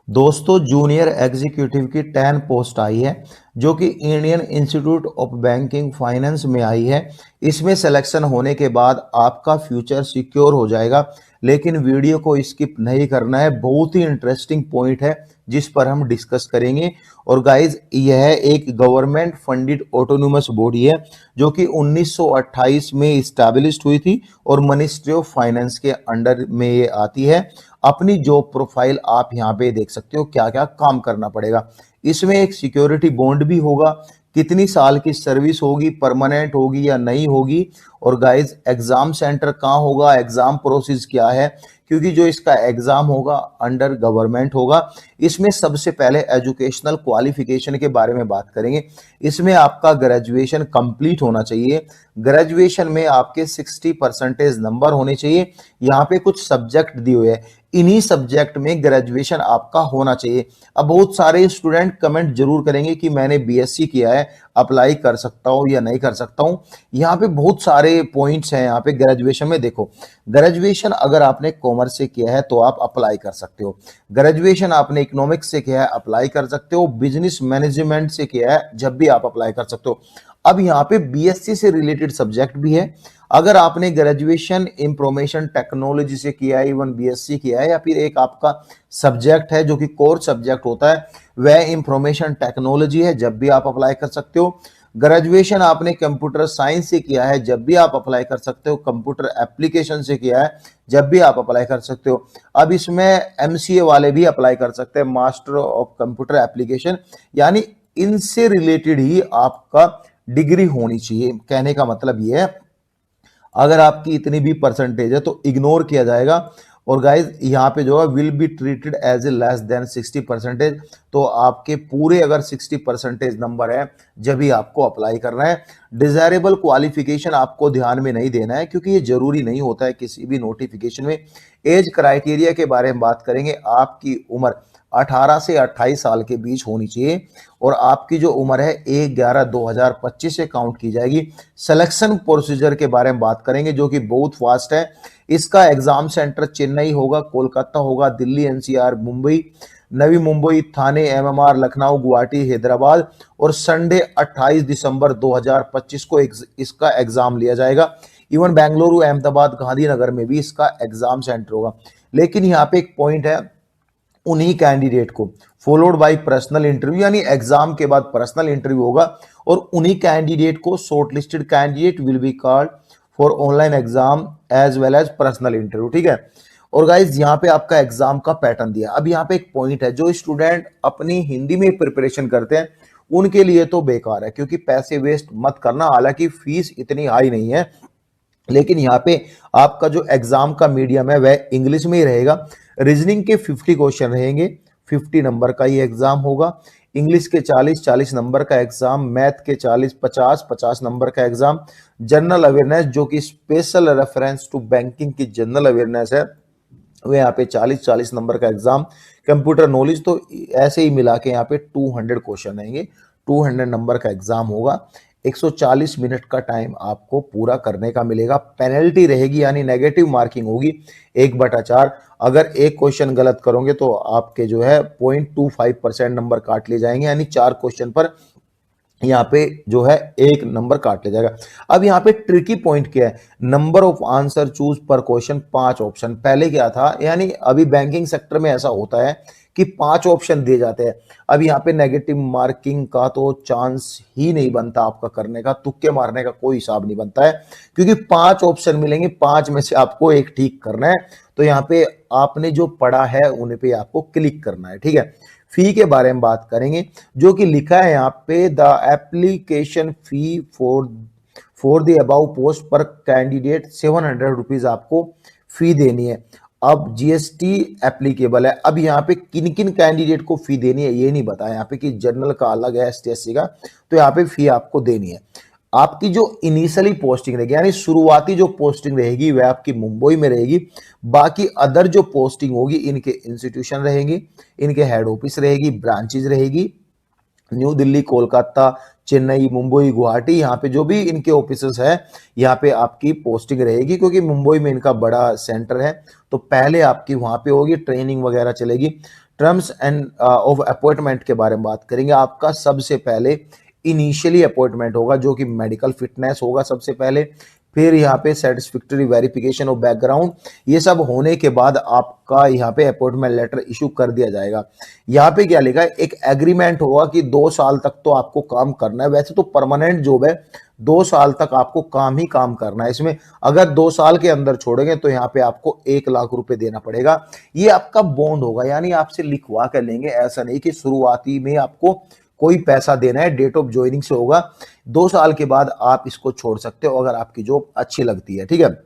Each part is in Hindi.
दोस्तों जूनियर एग्जीक्यूटिव की 10 पोस्ट आई है जो कि Indian institute of banking finance में आई है। इसमें सिलेक्शन होने के बाद आपका फ्यूचर सिक्योर हो जाएगा। लेकिन वीडियो को स्किप नहीं करना है, बहुत ही इंटरेस्टिंग पॉइंट है जिस पर हम डिस्कस करेंगे। और गाइज यह एक गवर्नमेंट फंडेड ऑटोनोमस बॉडी है जो कि 1928 में इस्टेब्लिश्ड हुई थी और मिनिस्ट्री ऑफ फाइनेंस के अंडर में ये आती है। अपनी जॉब प्रोफाइल आप यहाँ पे देख सकते हो, क्या क्या काम करना पड़ेगा। इसमें एक सिक्योरिटी बॉन्ड भी होगा, कितनी साल की सर्विस होगी, परमानेंट होगी या नहीं होगी। और गाइज एग्जाम सेंटर कहाँ होगा, एग्जाम प्रोसेस क्या है, क्योंकि जो इसका एग्जाम होगा अंडर गवर्नमेंट होगा। इसमें सबसे पहले एजुकेशनल क्वालिफिकेशन के बारे में बात करेंगे। इसमें आपका ग्रेजुएशन कंप्लीट होना चाहिए। ग्रेजुएशन में आपके 60% नंबर होने चाहिए। यहाँ पे कुछ सब्जेक्ट दिए हुए हैं, इन्हीं सब्जेक्ट में ग्रेजुएशन आपका होना चाहिए। अब बहुत सारे स्टूडेंट कमेंट जरूर करेंगे कि मैंने बीएससी किया है, अप्लाई कर सकता हूं या नहीं कर सकता हूं। यहाँ पे बहुत सारे पॉइंट्स हैं। यहाँ पे ग्रेजुएशन में देखो, ग्रेजुएशन अगर आपने कॉमर्स से किया है तो आप अप्लाई कर सकते हो। ग्रेजुएशन आपने इकोनॉमिक्स से किया है, अप्लाई कर सकते हो। बिजनेस मैनेजमेंट से किया है, जब भी आप अप्लाई कर सकते हो। अब यहाँ पे बीएससी से रिलेटेड सब्जेक्ट भी है। अगर आपने ग्रेजुएशन इंफॉर्मेशन टेक्नोलॉजी से किया है, इवन बीएससी किया है, या फिर एक आपका सब्जेक्ट है जो कि कोर सब्जेक्ट होता है वह इंफॉर्मेशन टेक्नोलॉजी है, जब भी आप अप्लाई कर सकते हो। ग्रेजुएशन आपने कंप्यूटर साइंस से किया है, जब भी आप अप्लाई कर सकते हो। कंप्यूटर एप्लीकेशन से किया है, जब भी आप अप्लाई कर सकते हो। अब इसमें एमसीए वाले भी अप्लाई कर सकते हैं, मास्टर ऑफ कंप्यूटर एप्लीकेशन, यानी इनसे रिलेटेड ही आपका डिग्री होनी चाहिए। कहने का मतलब ये है, अगर आपकी इतनी भी परसेंटेज है तो इग्नोर किया जाएगा। और गाइज यहाँ पे जो है will be treated as a less than 60%। तो आपके पूरे अगर 60% नंबर है जब ही आपको अप्लाई करना है। डिजायरेबल क्वालिफिकेशन आपको ध्यान में नहीं देना है, क्योंकि ये जरूरी नहीं होता है किसी भी नोटिफिकेशन में। एज क्राइटेरिया के बारे में बात करेंगे, आपकी उम्र 18 से 28 साल के बीच होनी चाहिए। और आपकी जो उम्र है 1/11/2025 से काउंट की जाएगी। सिलेक्शन प्रोसीजर के बारे में बात करेंगे जो कि बहुत फास्ट है। इसका एग्जाम सेंटर चेन्नई होगा, कोलकाता होगा, दिल्ली एनसीआर, मुंबई, नवी मुंबई, थाने, एमएमआर, लखनऊ, गुवाहाटी, हैदराबाद। और संडे 28 दिसंबर 2025 को इसका एग्जाम लिया जाएगा। इवन बेंगलुरु, अहमदाबाद, गांधीनगर में भी इसका एग्जाम सेंटर होगा। लेकिन यहाँ पे एक पॉइंट है, उन्हीं कैंडिडेट को फॉलोड बाय पर्सनल इंटरव्यू, यानी एग्जाम के बाद पर्सनल इंटरव्यू होगा। और उन्हीं कैंडिडेट को shortlisted candidate will be called for online exam as well as personal interview. ठीक है। और गाइज यहाँ पे आपका एग्जाम का पैटर्न दिया। अब यहाँ पे एक पॉइंट है, जो स्टूडेंट अपनी हिंदी में प्रिपरेशन करते हैं उनके लिए तो बेकार है, क्योंकि पैसे वेस्ट मत करना। हालांकि फीस इतनी हाई नहीं है, लेकिन यहाँ पे आपका जो एग्जाम का मीडियम है वह इंग्लिश में ही रहेगा। रीजनिंग के 50 क्वेश्चन रहेंगे, 50 नंबर का ही एग्जाम होगा। इंग्लिश के 40 नंबर का एग्जाम, मैथ के 50 नंबर का एग्जाम। जनरल अवेयरनेस जो कि स्पेशल रेफरेंस टू बैंकिंग की जनरल अवेयरनेस है, वो यहाँ पे 40 नंबर का एग्जाम। कंप्यूटर नॉलेज तो ऐसे ही मिला के यहाँ पे 200 क्वेश्चन रहेंगे, 200 नंबर का एग्जाम होगा। 140 मिनट का टाइम आपको पूरा करने का मिलेगा। पेनल्टी रहेगी, यानी नेगेटिव मार्किंग होगी 1/4। अगर एक क्वेश्चन गलत करोगे तो आपके जो है 0.25% नंबर काट लिए जाएंगे, यानी 4 क्वेश्चन पर यहाँ पे जो है 1 नंबर काट लिया जाएगा। अब यहाँ पे ट्रिकी पॉइंट क्या है, नंबर ऑफ आंसर चूज पर क्वेश्चन 5 ऑप्शन। पहले क्या था, यानी अभी बैंकिंग सेक्टर में ऐसा होता है कि 5 ऑप्शन दिए जाते हैं। अब यहाँ पे नेगेटिव मार्किंग का तो चांस ही नहीं बनता आपका करने का, तुक्के मारने का कोई हिसाब नहीं बनता है, क्योंकि 5 ऑप्शन मिलेंगे, 5 में से आपको एक ठीक करना है। तो यहाँ पे आपने जो पढ़ा है उन पे आपको क्लिक करना है। ठीक है। फी के बारे में बात करेंगे, जो कि लिखा है यहाँ पे, the application fee for the above post पर कैंडिडेट 700 रुपीज आपको फी देनी है। अब जीएसटी एप्लीकेबल है। अब यहाँ पे किन किन कैंडिडेट को फी देनी है ये नहीं बताया यहाँ पे, कि जनरल का अलग है, एसटी का, तो यहाँ पे फी आपको देनी है। आपकी जो इनिशियली पोस्टिंग रहेगी, यानी शुरुआती जो पोस्टिंग रहेगी वह आपकी मुंबई में रहेगी। बाकी अदर जो पोस्टिंग होगी इनके इंस्टीट्यूशन रहेंगी, इनके हेड ऑफिस रहेगी, ब्रांचेज रहेगी, न्यू दिल्ली, कोलकाता, चेन्नई, मुंबई, गुवाहाटी। यहाँ पे जो भी इनके ऑफिसेस है यहाँ पे आपकी पोस्टिंग रहेगी, क्योंकि मुंबई में इनका बड़ा सेंटर है। तो पहले आपकी वहां पे होगी, ट्रेनिंग वगैरह चलेगी। टर्म्स एंड ऑफ अपॉइंटमेंट के बारे में बात करेंगे। आपका सबसे पहले इनिशियली अपॉइंटमेंट होगा जो कि मेडिकल फिटनेस होगा सबसे पहले, फिर यहाँ पे सेटिस्फैक्टरी वेरिफिकेशन ऑफ बैकग्राउंड, ये सब होने के बाद आपका यहाँ पे अपॉइंटमेंट लेटर इशू कर दिया जाएगा। यहाँ पे क्या लिखा है, एक एग्रीमेंट होगा कि 2 साल तक तो आपको काम करना है। वैसे तो परमानेंट जॉब है, 2 साल तक आपको काम ही काम करना है। इसमें अगर 2 साल के अंदर छोड़ेंगे तो यहाँ पे आपको 1 लाख रुपए देना पड़ेगा। ये आपका बॉन्ड होगा, यानी आपसे लिखवा कर लेंगे, ऐसा नहीं कि शुरुआती में आपको कोई पैसा देना है। डेट ऑफ ज्वाइनिंग से होगा, 2 साल के बाद आप इसको छोड़ सकते हो अगर आपकी जॉब अच्छी लगती है, ठीक है।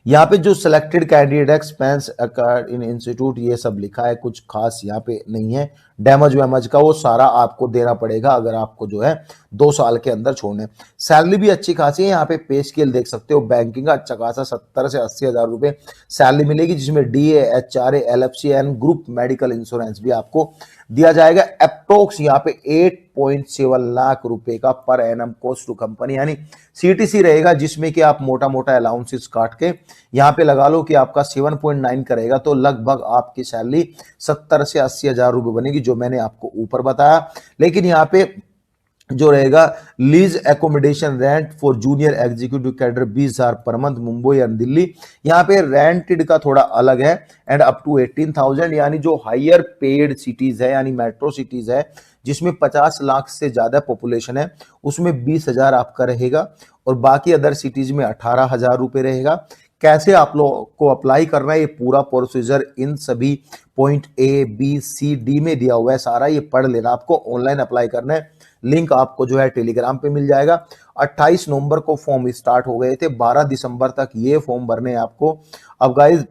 यहाँ पे जो selected candidate expense occurred in institute, ये सब लिखा है, कुछ खास यहाँ पे नहीं है। डैमेज वैमेज का वो सारा आपको देना पड़ेगा अगर आपको जो है 2 साल के अंदर छोड़ने। सैलरी भी अच्छी खासी है, यहाँ पे पे स्केल देख सकते हो, बैंकिंग का अच्छा खासा 70 से 80 हजार रुपए सैलरी मिलेगी, जिसमें DA, HRA, LFC and group medical insurance भी आपको दिया जाएगा। अप्रोक्स यहाँ पे 8.7 लाख रुपए का per annum cost to company, यानी सीटीसी रहेगा, जिसमें कि आप मोटा मोटा अलाउंसेस काट के यहाँ पे लगा लो कि आपका 7.9 करेगा, तो लगभग आपकी सैलरी 70 से 80 हजार रुपए बनेगी, जो मैंने आपको ऊपर बताया। लेकिन यहाँ पे जो रहेगा lease accommodation rent for junior executive cadre 20,000 per month, Mumbai and Delhi. यहाँ पे रेंटेड का थोड़ा अलग है, एंड अप टू 18,000, यानी जो हायर पेड सिटीज है, यानी मेट्रो सिटीज है, जिसमें 50 लाख से ज्यादा पॉपुलेशन है, उसमें 20,000 आपका रहेगा, और बाकी अदर सिटीज में 18,000 रुपए रहेगा। कैसे आप लोग को अप्लाई करना है, ये पूरा प्रोसीजर इन सभी point A B C D में दिया हुआ है सारा, ये पढ़ लेना। आपको ऑनलाइन अप्लाई करना है, लिंक आपको जो है टेलीग्राम पे मिल जाएगा। 28 नवंबर को फॉर्म स्टार्ट हो गए थे, 12 दिसंबर तक ये फॉर्म भरने हैं आपको। अब गाइज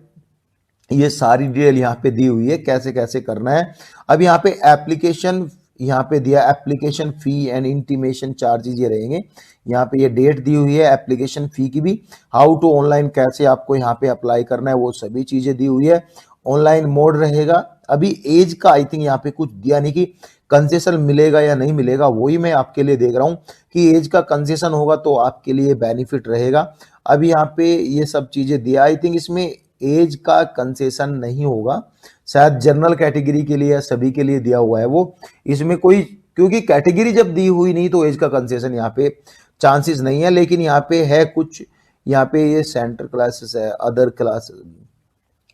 ये सारी डिटेल यहाँ पे दी हुई है, कैसे कैसे करना है। अब यहाँ पे एप्लीकेशन यहाँ पे दिया, application fee and intimation charges ये रहेंगे। यहाँ पे ये डेट दी हुई है एप्लीकेशन फी की भी, हाउ टू ऑनलाइन, कैसे आपको यहाँ पे अप्लाई करना है, वो सभी चीजें दी हुई है। ऑनलाइन मोड रहेगा। अभी एज का आई थिंक यहाँ पे कुछ दिया नहीं कि कंसेशन मिलेगा या नहीं मिलेगा, वही मैं आपके लिए देख रहा हूँ कि एज का कंसेशन होगा तो आपके लिए बेनिफिट रहेगा। अब यहाँ पे ये सब चीजें दिया, आई थिंक इसमें एज का कंसेशन नहीं होगा, शायद जनरल कैटेगरी के लिए या सभी के लिए दिया हुआ है वो, इसमें कोई, क्योंकि कैटेगरी जब दी हुई नहीं तो एज का कंसेशन यहाँ पे चांसेस नहीं है। लेकिन यहाँ पे है कुछ, यहाँ पे ये सेंटर क्लासेस है, अदर क्लासेस,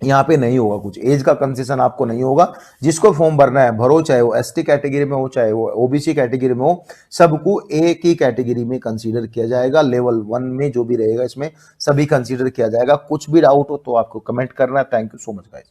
यहाँ पे नहीं होगा कुछ, एज का कंसेशन आपको नहीं होगा। जिसको फॉर्म भरना है भरो, चाहे वो एसटी कैटेगरी में हो, चाहे वो ओबीसी कैटेगरी में हो, सबको एक ही कैटेगरी में कंसीडर किया जाएगा। लेवल 1 में जो भी रहेगा इसमें सभी कंसीडर किया जाएगा। कुछ भी डाउट हो तो आपको कमेंट करना है। Thank you so much guys.